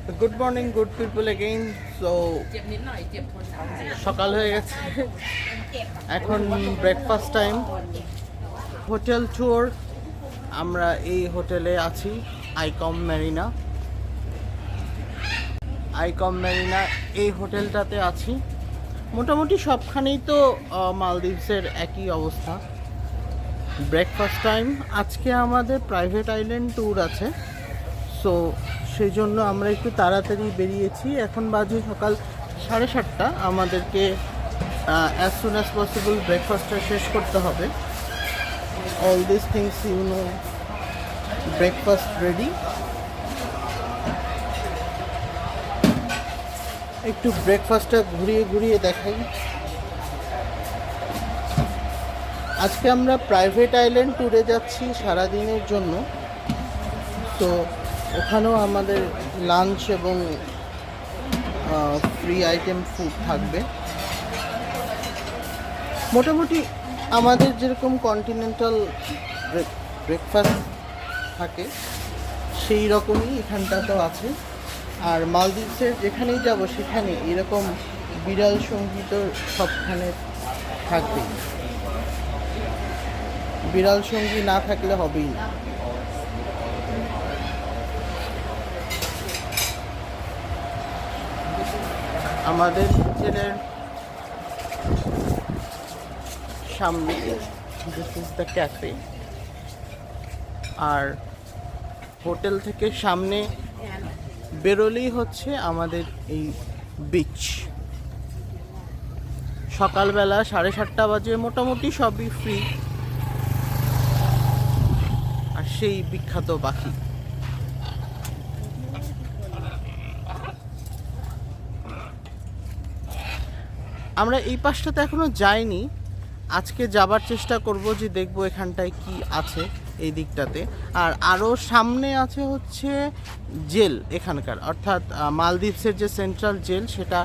Good morning, good people again. So, เจ็บนิดหน่อยเจ็บทนเอา সকাল হয়ে গেছে এখন ব্রেকফাস্ট টাইম হোটেল ট্যুর আমরা এই হোটেলে আছি আইকম মেরিনা এই হোটেলটাতে আছি মোটামুটি সবখানেই তো মালদ্বীপসের একই অবস্থা ব্রেকফাস্ট টাইম আজকে আমাদের প্রাইভেট আইল্যান্ড ট্যুর আছে সো সেই জন্য আমরা একটু তাড়াতাড়ি বেরিয়েছি এখন বাজে সকাল 7:30 আমাদেরকে অ্যাজ সুন অ্যাজ পসিবল ব্রেকফাস্টটা শেষ করতে হবে all this things breakfast ready একটু ব্রেকফাস্টটা ঘুরিয়ে ঘুরিয়ে দেখাই আজকে আমরা প্রাইভেট আইল্যান্ড ট্যুরে যাচ্ছি সারাদিনের জন্য তো ওখানেও আমাদের লাঞ্চ এবং ফ্রি আইটেম ফুড থাকবে মোটামুটি আমাদের যেরকম কন্টিনেন্টাল ব্রেকফাস্ট থাকে সেই রকমই এখানটাতেও আছে আর মালদ্বীপসের যেখানেই যাব সেখানে এরকম বিড়াল সঙ্গীত সবখানে থাকবে বিড়াল সঙ্গী না থাকলে হবেই না আমাদের হোটেলের সামনে দিস ইজ দ্য ক্যাফে আর হোটেল থেকে সামনে বেরোলেই হচ্ছে আমাদের এই বিচ সকালবেলা 7:30 বাজে মোটামুটি সবই ফ্রি আর সেই বিখ্যাত পাখি আমরা এই পাশটাতে এখনো যাইনি আজকে যাবার চেষ্টা করব যে দেখব এখানটায় কি আছে এই দিকটাতে আর আরও সামনে আছে হচ্ছে জেল এখানকার অর্থাৎ মালদ্বীপসের যে সেন্ট্রাল জেল সেটা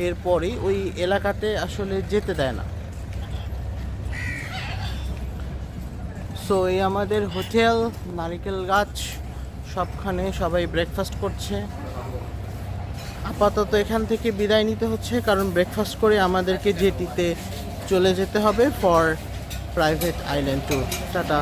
এরপরেই ওই এলাকাতে আসলে যেতে দেয় না সো এই আমাদের হোটেল নারিকেল গাছ সবখানে সবাই ব্রেকফাস্ট করছে আপাতত এখান থেকে বিদায় নিতে হচ্ছে কারণ ব্রেকফাস্ট করে আমাদেরকে জেটিতে চলে যেতে হবে for private island tour tata